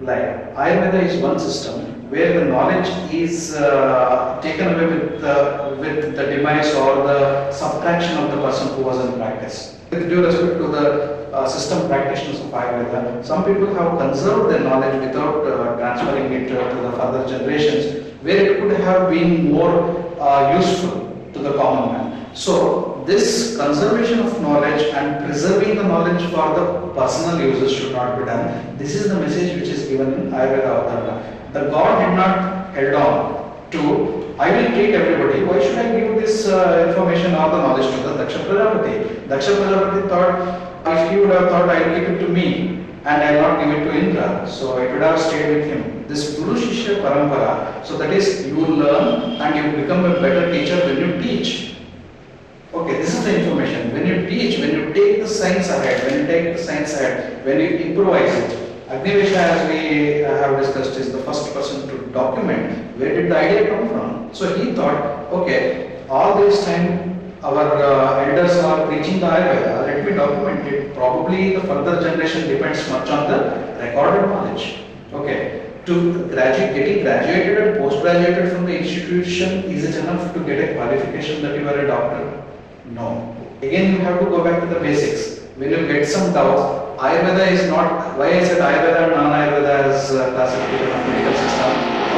Like Ayurveda is one system where the knowledge is taken away with the demise or the subtraction of the person who was in practice. With due respect to the system practitioners of Ayurveda, some people have conserved their knowledge without transferring it to the further generations, where it could have been more useful to the common man. So this conservation of knowledge and preserving the knowledge for the personal uses should not be done. This is the message which is given in Ayurveda Avtarana. The God did not held on to, I will treat everybody, why should I give this information or the knowledge to the Daksha Prajapati? Daksha Prajapati thought, if he would have thought, I will keep it to me and I will not give it to Indra, so it would have stayed with him. This Guru Shishya Parampara, so that is, you learn and you become a better teacher when you teach. Okay, this is the information. When you teach, when you take the science ahead, when you improvise it. Agnivesh, as we have discussed, is the first person to document where did the idea come from. So he thought, okay, all this time our elders are preaching the Ayurveda, let me document it. Probably the further generation depends much on the recorded knowledge. Okay, to getting graduated and post-graduated from the institution, is it enough to get a qualification that you are a doctor? No. Again, you have to go back to the basics. When you get some doubts, Ayurveda is not, why I said Ayurveda and non-Ayurveda as classification of medical system.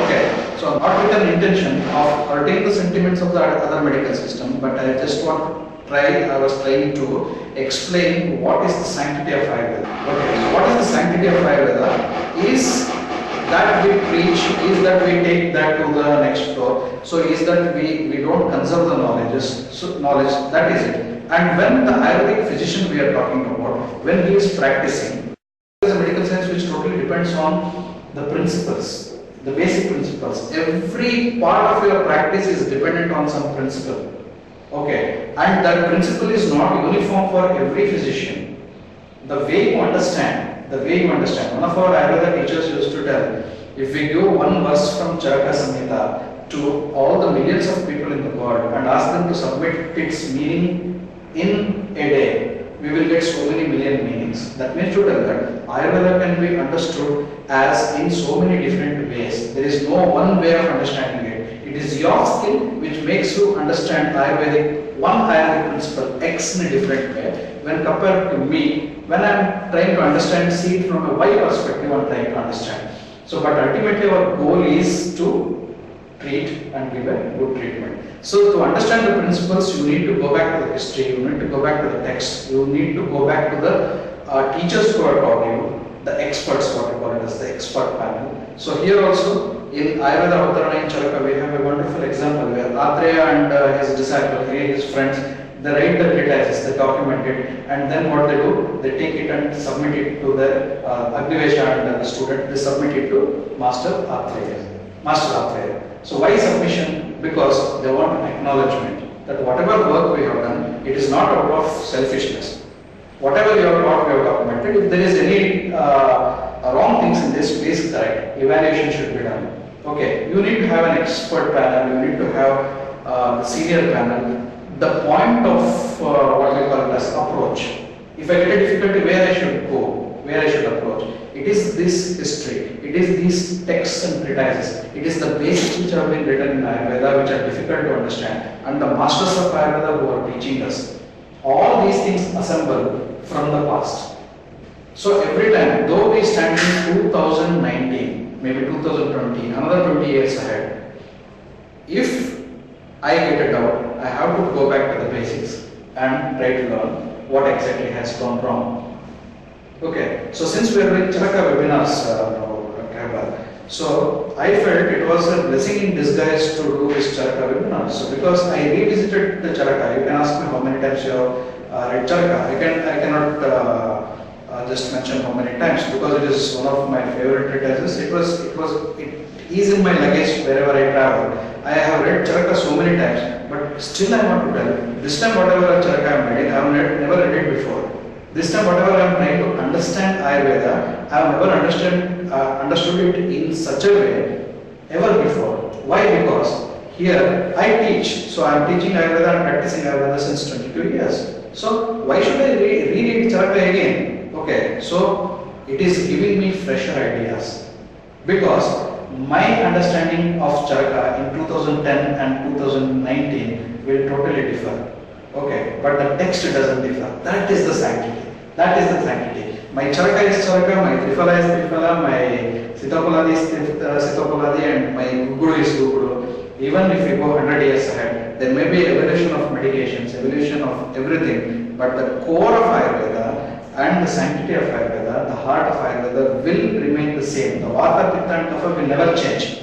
Okay, so not with an intention of hurting the sentiments of the other medical system, but I just was trying to explain what is the sanctity of Ayurveda. Okay, so what is the sanctity of Ayurveda? Is that we preach, is that we take that to the next floor, so is that we don't conserve the knowledge, that is it. And when the Ayurvedic physician we are talking about, when he is practicing, there is a medical science which totally depends on the principles, the basic principles. Every part of your practice is dependent on some principle. Okay, and that principle is not uniform for every physician. The way you understand. One of our Ayurveda teachers used to tell, if we give one verse from CHaraka Samhita to all the millions of people in the world and ask them to submit its meaning in a day, we will get so many million meanings. That means to tell that Ayurveda can be understood as in so many different ways. There is no one way of understanding it. It is your skill which makes you understand one Ayurvedic principle X in a different way when compared to me. When I am trying to understand, see it from a Y perspective, I am trying to understand. So, but ultimately our goal is to treat and give a good treatment. So, to understand the principles, you need to go back to the history, you need to go back to the text, you need to go back to the teachers who are taught you, the experts, what we call it as the expert panel. So, here also in Ayurveda Avtarana in CHaraka, we have a wonderful example where Atreya and his disciple, his friends, they write the treatises, they document it, and then what they do, they take it and submit it to the Agnivesh and the student, they submit it to Master Atreya. So why submission? Because they want an acknowledgement that whatever work we have done, it is not out of selfishness. Whatever you have taught, we have documented. If there is any wrong things in this, please correct. Evaluation should be done. Okay, you need to have an expert panel, you need to have the senior panel. The point of what we call it as approach. If I get a difficulty, where I should go, where I should approach. It is this history, it is these texts and treatises, it is the basics which have been written in Ayurveda which are difficult to understand, and the masters of Ayurveda who are teaching us. All these things assemble from the past. So every time, though we stand in 2019, maybe 2020, another 20 years ahead, if I get a doubt, I have to go back to the basics and try to learn what exactly has gone wrong. Okay, so since we are doing CHaraka webinars, so I felt it was a blessing in disguise to do this CHaraka webinar. So because I revisited the CHaraka, you can ask me how many times you have read CHaraka. I cannot just mention how many times because it is one of my favorite treatises. It is in my luggage wherever I travel. I have read CHaraka so many times, but still I want to tell. This time whatever CHaraka I am reading, I have never read it before. This time whatever I am trying to understand Ayurveda, I have never understood it in such a way ever before. Why? Because here I teach, so I am teaching Ayurveda and practicing Ayurveda since 22 years. So why should I reread CHaraka again? Okay, so it is giving me fresher ideas. Because my understanding of Charaka in 2010 and 2019 will totally differ. Okay, but the text doesn't differ. That is the sanctity. That is the sanctity. My Charaka is Charaka, my Triphala is Triphala, my Sitapuladi is Sitapuladi, and my Guguru is Guguru. Even if we go 100 years ahead, there may be evolution of medications, evolution of everything, but the core of Ayurveda and the sanctity of Ayurveda, the heart of Ayurveda will remain the same. The Vata, Pitta and Kapha will never change.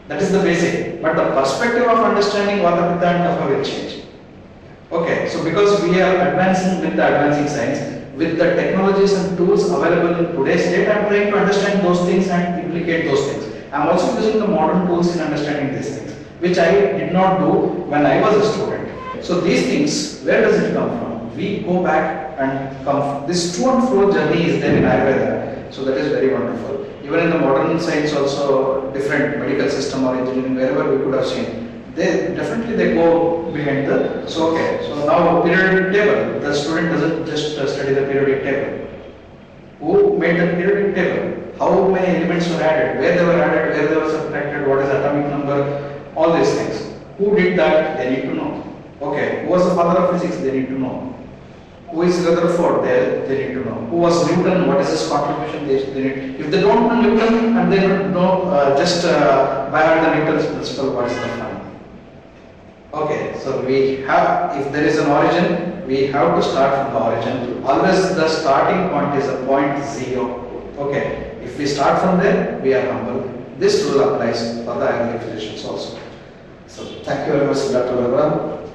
That is the basic. But the perspective of understanding Vata, Pitta and Kapha will change. Okay, so because we are advancing with the advancing science, with the technologies and tools available in today's date, I am trying to understand those things and implicate those things. I am also using the modern tools in understanding these things, which I did not do when I was a student. So these things, where does it come from? We go back and come. This to and fro journey is there in Ayurveda, so that is very wonderful. Even in the modern science also, different medical system or engineering, wherever we could have seen, they go behind the, so okay, so now periodic table, the student doesn't just study the periodic table. Who made the periodic table? How many elements were added? Where they were added? Where they were subtracted? What is atomic number? All these things. Who did that? They need to know. Okay, who was the father of physics? They need to know. Who is Rutherford? They need to know. Who was Newton? What is his contribution? They need. If they don't know Newton and they don't know just by heart the Newton's principle, what is the fun? Okay, so we have, if there is an origin, we have to start from the origin. Always the starting point is a point zero. Okay, if we start from there, we are humble. This rule applies for the Ayurvedic physicians also. So thank you very much, Dr. Raghuram.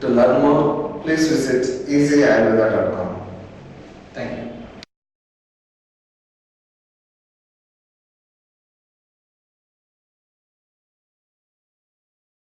To learn more, please visit easyayurveda.com. Thank you.